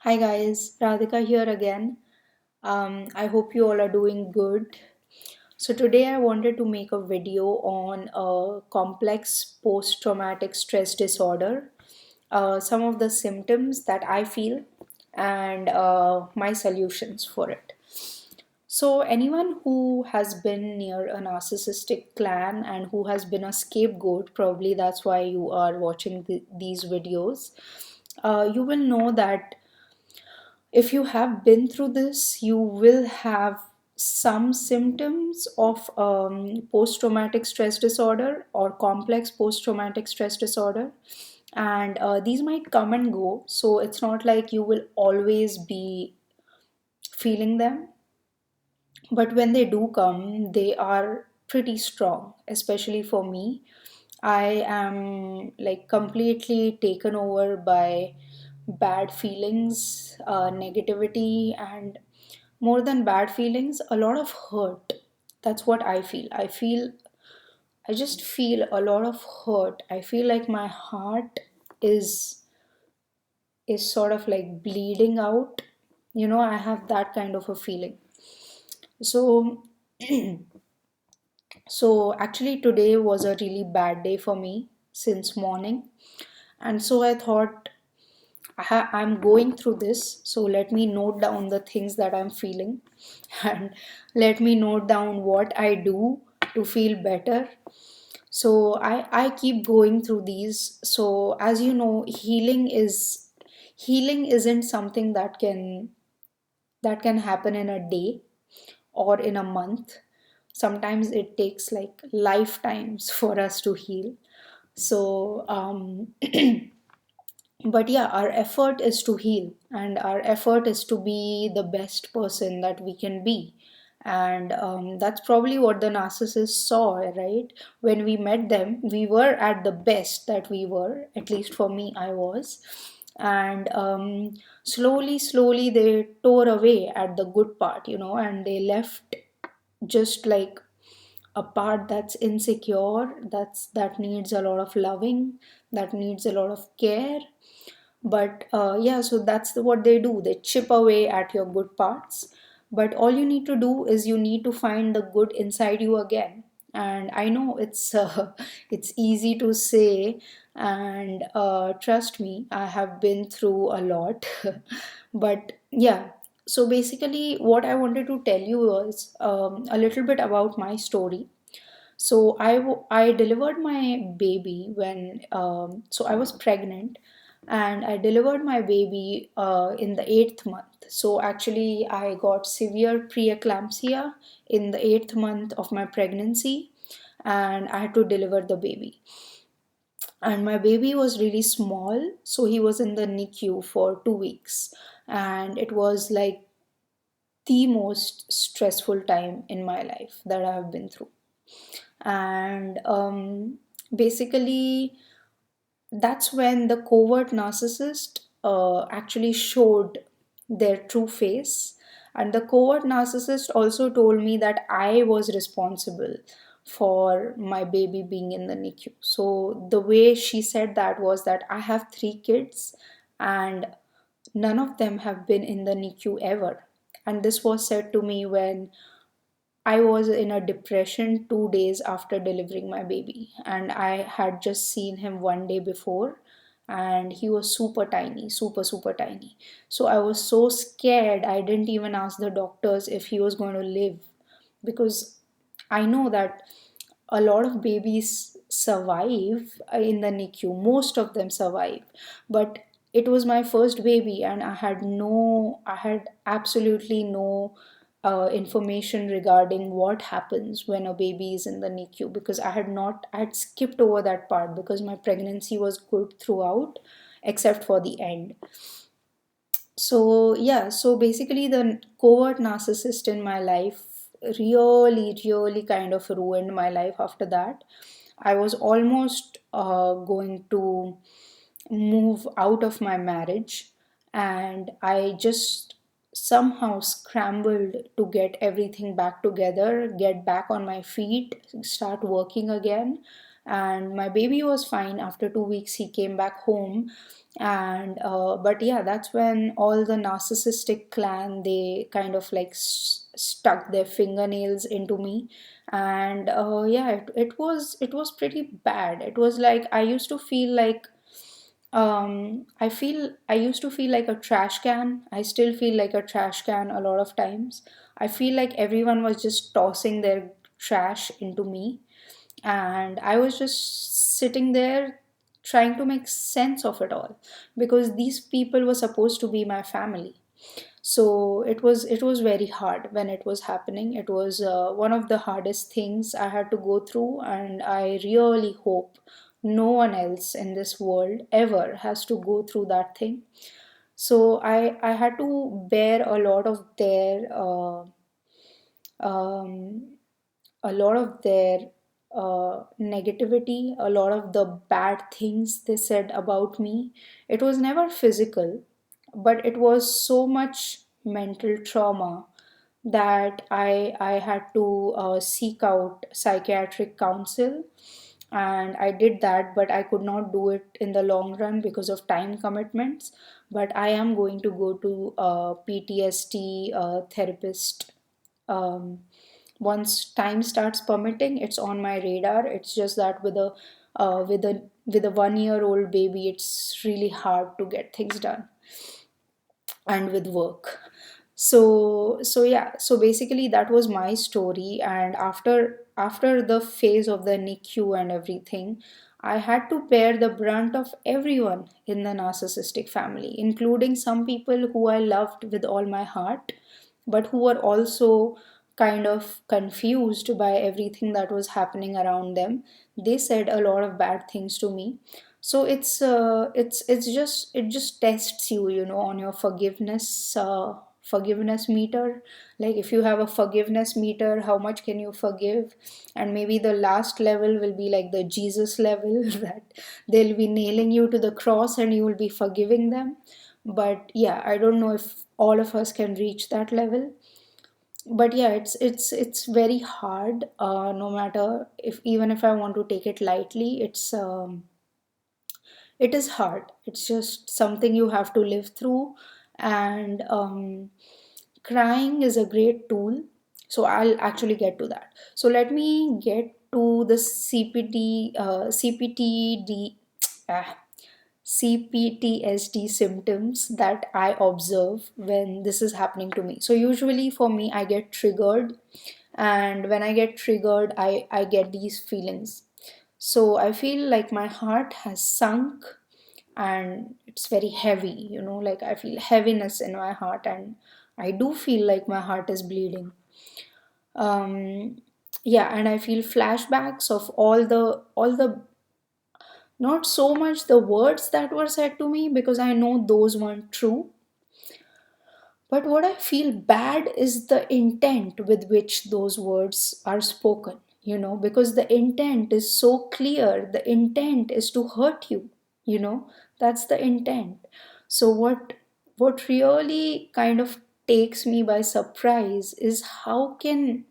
Hi guys, Radhika here again. I hope you all are doing good. So today I wanted to make a video on a complex post-traumatic stress disorder, some of the symptoms that I feel, and my solutions for it. So anyone who has been near a narcissistic clan and who has been a scapegoat, probably that's why you are watching these videos, you will know that if you have been through this, you will have some symptoms of post traumatic stress disorder or complex post traumatic stress disorder. And these might come and go. So it's not like you will always be feeling them. But when they do come, they are pretty strong, especially for me. I am like completely taken over by bad feelings, negativity, and more than bad feelings, a lot of hurt. That's what I feel. I just feel a lot of hurt. I feel like my heart is sort of like bleeding out. I have that kind of a feeling. So, so actually, today was a really bad day for me since morning. And so I thought I'm going through this, so let me note down the things that I'm feeling and let me note down what I do to feel better. So I keep going through these. So as you know, healing isn't something that can happen in a day or in a month. Sometimes it takes like lifetimes for us to heal. So but yeah, our effort is to heal and our effort is to be the best person that we can be. And that's probably what the narcissists saw, right? When we met them, we were at the best that we were, at least for me, I was. And slowly they tore away at the good part, and they left just like a part that's insecure, that needs a lot of loving, that needs a lot of care. But yeah, so that's what they do. They chip away at your good parts. But all you need to do is you need to find the good inside you again. And I know it's it's easy to say, and trust me, I have been through a lot. But yeah, so basically, what I wanted to tell you was a little bit about my story. So I delivered my baby when so I was pregnant, and I delivered my baby in the eighth month. So actually, I got severe preeclampsia in the eighth month of my pregnancy, and I had to deliver the baby. And my baby was really small, so he was in the NICU for 2 weeks, and it was like the most stressful time in my life that I have been through. And basically, that's when the covert narcissist actually showed their true face. And the covert narcissist also told me that I was responsible for my baby being in the NICU. So the way she said that was that I have 3 kids and none of them have been in the NICU ever. And this was said to me when I was in a depression 2 days after delivering my baby, and I had just seen him one day before, and he was super tiny, super tiny. So I was so scared, I didn't even ask the doctors if he was going to live, because I know that a lot of babies survive in the NICU, most of them survive, but it was my first baby, and I had absolutely no information regarding what happens when a baby is in the NICU, because I had skipped over that part because my pregnancy was good throughout except for the end. So yeah, so basically the covert narcissist in my life really kind of ruined my life after that. I was almost going to move out of my marriage, and I just somehow scrambled to get everything back together, get back on my feet, start working again. and my baby was fine. After 2 weeks he came back home. And but yeah, that's when all the narcissistic clan, they kind of like stuck their fingernails into me. And yeah, it was pretty bad. It was like I used to feel like, I used to feel like a trash can. I still feel like a trash can a lot of times. I feel like everyone was just tossing their trash into me, and I was just sitting there trying to make sense of it all, because these people were supposed to be my family. So it was very hard when it was happening. It was one of the hardest things I had to go through, and I really hope no one else in this world ever has to go through that thing. So I had to bear um, a lot of their negativity, a lot of the bad things they said about me. It was never physical, but it was so much mental trauma that I had to seek out psychiatric counsel. And I did that, but I could not do it in the long run because of time commitments. But I am going to go to a PTSD therapist. um, Once time starts permitting, it's on my radar. It's just that with a 1 year old baby, it's really hard to get things done, and with work. So yeah, so basically that was my story. And after the phase of the NICU and everything, I had to bear the brunt of everyone in the narcissistic family, including some people who I loved with all my heart, but who were also kind of confused by everything that was happening around them. They said a lot of bad things to me. So it just tests you, on your forgiveness meter. Like, if you have a forgiveness meter, how much can you forgive? And maybe the last level will be like the Jesus level, that they'll be nailing you to the cross and you will be forgiving them. But yeah, I don't know if all of us can reach that level. But yeah, it's very hard. No matter, if even if I want to take it lightly, it is hard. It's just something you have to live through. And crying is a great tool. So I'll actually get to that. So let me get to the ah, CPTSD symptoms that I observe when this is happening to me. So usually for me, I get triggered, and when I get triggered, I get these feelings. So I feel like my heart has sunk, and it's very heavy, like I feel heaviness in my heart, and I do feel like my heart is bleeding. um yeah, and I feel flashbacks of all the not so much the words that were said to me, because I know those weren't true. But what I feel bad is the intent with which those words are spoken, because the intent is so clear. The intent is to hurt you, you know, that's the intent. So what really kind of takes me by surprise is how can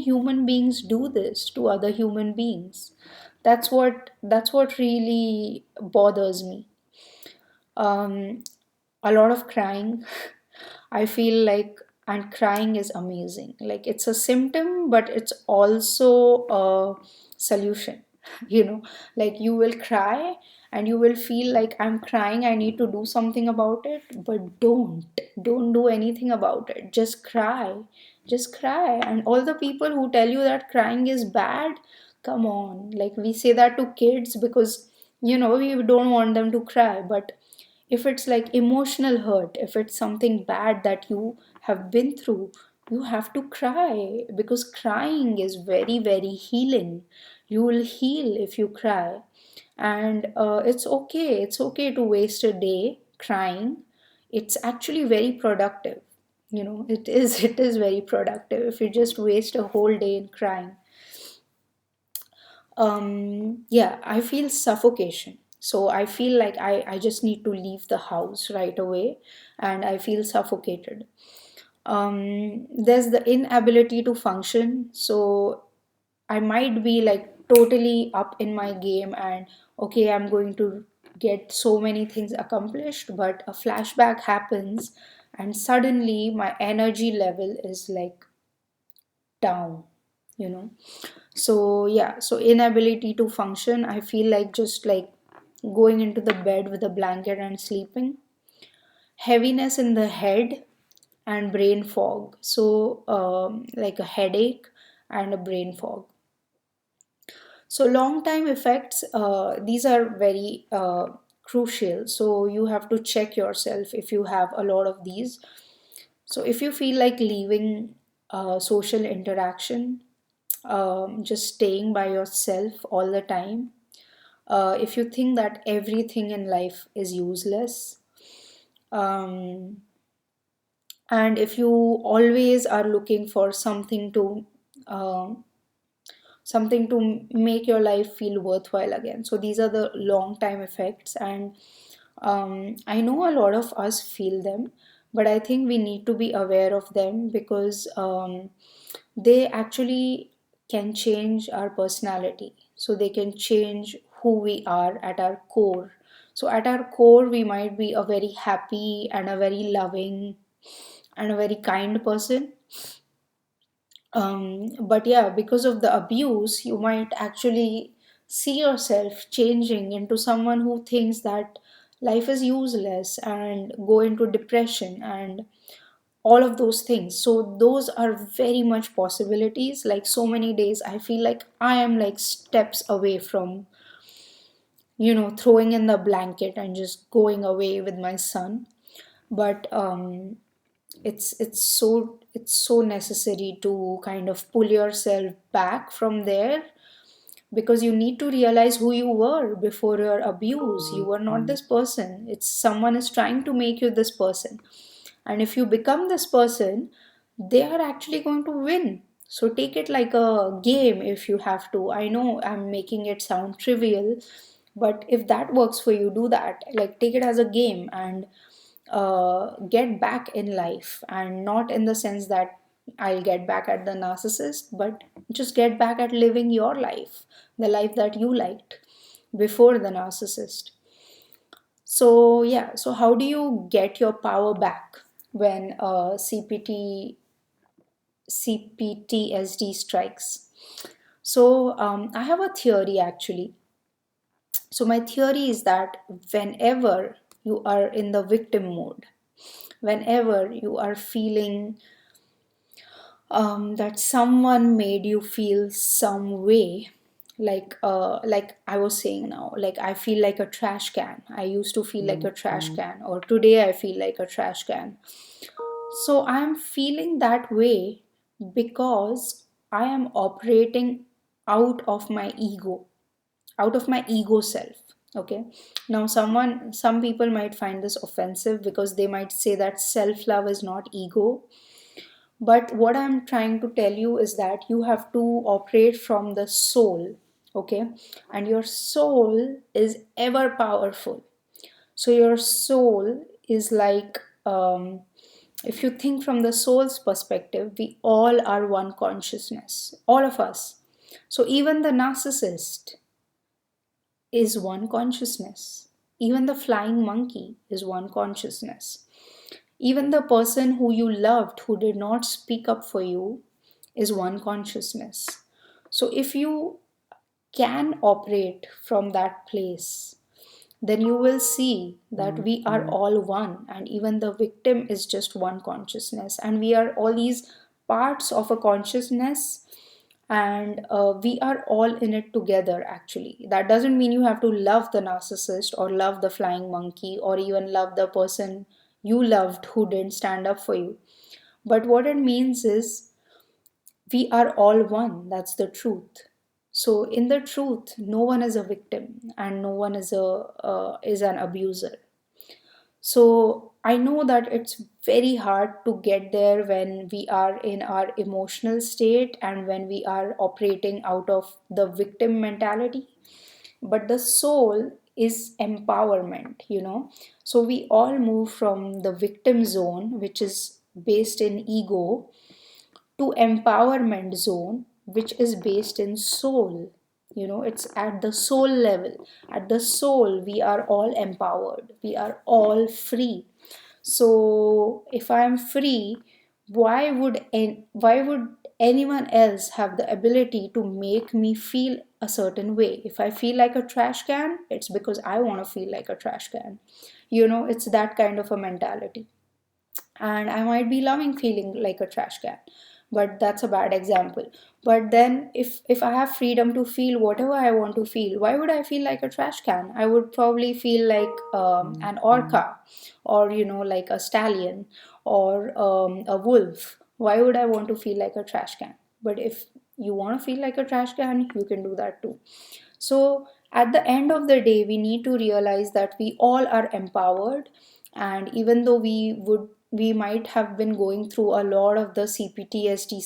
human beings do this to other human beings? That's what really bothers me. um a lot of crying. I feel like, and crying is amazing. Like, it's a symptom, but it's also a solution. You know, like, you will cry and you will feel like, I'm crying, I need to do something about it, but don't do anything about it. Just cry. Just cry. And all the people who tell you that crying is bad, come on. Like, we say that to kids because, we don't want them to cry, but if it's like emotional hurt, if it's something bad that you have been through, you have to cry, because crying is very, very healing. You will heal if you cry. And it's okay to waste a day crying. It's actually very productive. It is very productive if you just waste a whole day in crying. Yeah, I feel suffocation. So I feel like I just need to leave the house right away, and I feel suffocated. There's the inability to function. So I might be like totally up in my game, and okay, I'm going to get so many things accomplished, but a flashback happens and suddenly my energy level is like down, you know. So yeah, so inability to function, I feel like just like going into the bed with a blanket and sleeping. Heaviness in the head and brain fog, so like a headache and a brain fog. So long time effects, these are very crucial. So you have to check yourself if you have a lot of these. So if you feel like leaving social interaction, just staying by yourself all the time, if you think that everything in life is useless, um, and if you always are looking for um something to make your life feel worthwhile again. So these are the long time effects, and I know a lot of us feel them, but I think we need to be aware of them because they actually can change our personality. So they can change who we are at our core. So at our core, we might be a very happy and a very loving and a very kind person, but yeah, because of the abuse you might actually see yourself changing into someone who thinks that life is useless and go into depression and all of those things. So those are very much possibilities. Like so many days I feel like I am like steps away from, throwing in the blanket and just going away with my son. But it's so necessary to kind of pull yourself back from there, because you need to realize who you were before your abuse. You were not this person. It's someone is trying to make you this person, and if you become this person, they are actually going to win. So take it like a game if you have to. I know I'm making it sound trivial, but if that works for you, do that. Like take it as a game and get back in life, and not in the sense that I'll get back at the narcissist, but just get back at living your life, the life that you liked before the narcissist. So yeah, so how do you get your power back when CPTSD strikes? So I have a theory actually. So my theory is that whenever you are in the victim mode, whenever you are feeling that someone made you feel some way, like I was saying now, like I feel like a trash can. I used to feel like a trash can, or today I feel like a trash can. So I am feeling that way because I am operating out of my ego, out of my ego self. Okay, now some people might find this offensive because they might say that self love is not ego. But what I'm trying to tell you is that you have to operate from the soul, okay? And your soul is ever powerful. So your soul is like, if you think from the soul's perspective, we all are one consciousness, all of us. So even the narcissist is one consciousness. Even the flying monkey is one consciousness. Even the person who you loved, who did not speak up for you, is one consciousness. So if you can operate from that place, then you will see that we are all one, and even the victim is just one consciousness, and we are all these parts of a consciousness, and we are all in it together. Actually, that doesn't mean you have to love the narcissist or love the flying monkey or even love the person you loved who didn't stand up for you. But what it means is we are all one. That's the truth. So in the truth, no one is a victim and no one is an abuser. So I know that it's very hard to get there when we are in our emotional state and when we are operating out of the victim mentality. But the soul is empowerment. So we all move from the victim zone, which is based in ego, to empowerment zone, which is based in soul. It's at the soul level. At the soul, we are all empowered, we are all free. So if I'm free, why would anyone else have the ability to make me feel a certain way? If I feel like a trash can, it's because I want to feel like a trash can. It's that kind of a mentality. And I might be loving feeling like a trash can, but that's a bad example. But then if I have freedom to feel whatever I want to feel, why would I feel like a trash can? I would probably feel like an orca, or like a stallion, or a wolf. Why would I want to feel like a trash can? But if you want to feel like a trash can, you can do that too. So at the end of the day, we need to realize that we all are empowered. And even though we might have been going through a lot of the CPTSD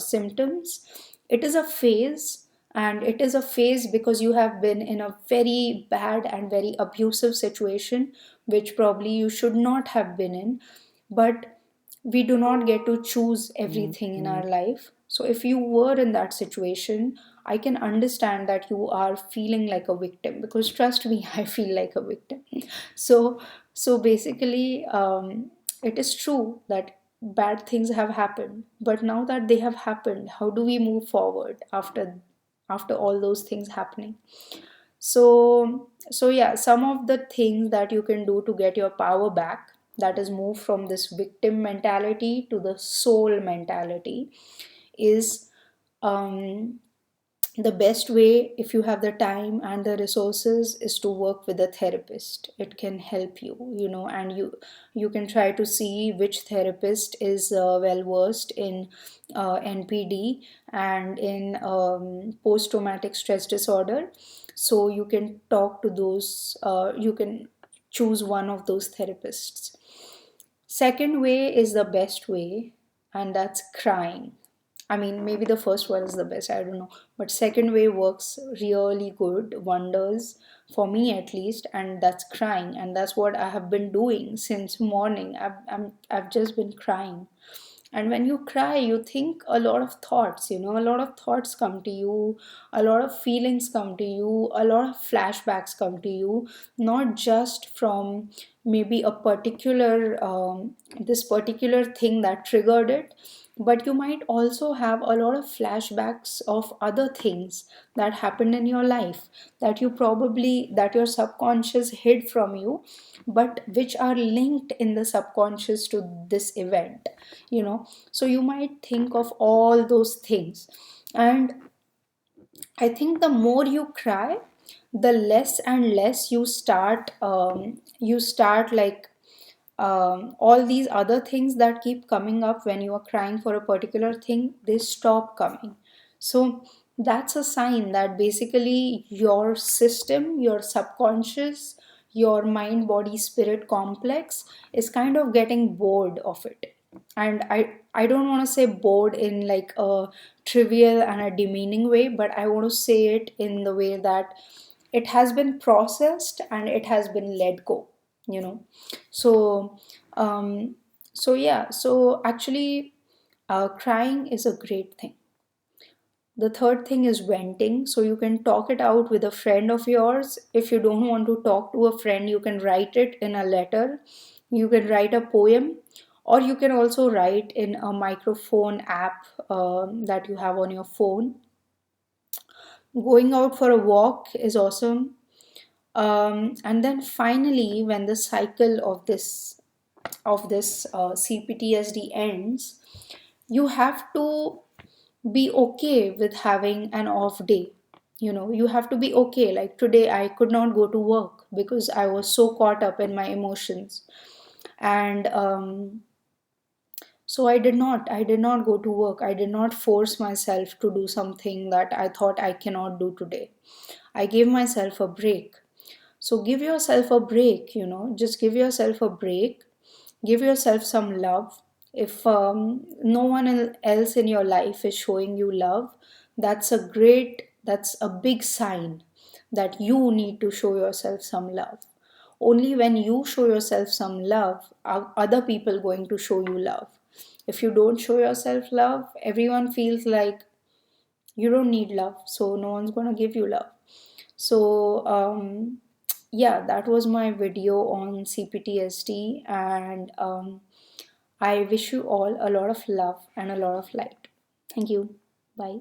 symptoms, it is a phase. And it is a phase because you have been in a very bad and very abusive situation, which probably you should not have been in. But we do not get to choose everything in our life. So if you were in that situation, I can understand that you are feeling like a victim, because trust me, I feel like a victim. So basically, it is true that bad things have happened, but now that they have happened, how do we move forward after all those things happening? So yeah, some of the things that you can do to get your power back, that is move from this victim mentality to the soul mentality, is um, the best way, if you have the time and the resources, is to work with a therapist. It can help you, and you can try to see which therapist is well versed in NPD and in post traumatic stress disorder. So you can talk to those, you can choose one of those therapists. Second way is the best way, and that's crying. I mean, maybe the first one is the best, I don't know. But second way works really good, wonders, for me at least, and that's crying. And that's what I have been doing since morning. I've just been crying. And when you cry, you think a lot of thoughts, a lot of thoughts come to you, a lot of feelings come to you, a lot of flashbacks come to you, not just from maybe a particular, this particular thing that triggered it, but you might also have a lot of flashbacks of other things that happened in your life, that your subconscious hid from you, but which are linked in the subconscious to this event. So you might think of all those things. And I think the more you cry, the less and less you start like, all these other things that keep coming up when you are crying for a particular thing, they stop coming. So that's a sign that basically your system, your subconscious, your mind body spirit complex is kind of getting bored of it. And I don't want to say bored in like a trivial and a demeaning way, but I want to say it in the way that it has been processed and it has been let go you know so um so actually, crying is a great thing. The third thing is venting. So you can talk it out with a friend of yours. If you don't want to talk to a friend, you can write it in a letter, you can write a poem, or you can also write in a microphone app that you have on your phone. Going out for a walk is awesome. And then finally, when the cycle of this CPTSD ends, you have to be okay with having an off day. You have to be okay. Like today, I could not go to work because I was so caught up in my emotions, and so I did not go to work. I did not force myself to do something that I thought I cannot do today. I gave myself a break. So give yourself a break, just give yourself a break. Give yourself some love. If no one else in your life is showing you love, that's a big sign that you need to show yourself some love. Only when you show yourself some love are other people going to show you love. If you don't show yourself love, everyone feels like You don't need love, so no one's gonna give you love. So yeah, that was my video on CPTSD, and I wish you all a lot of love and a lot of light. Thank you. Bye.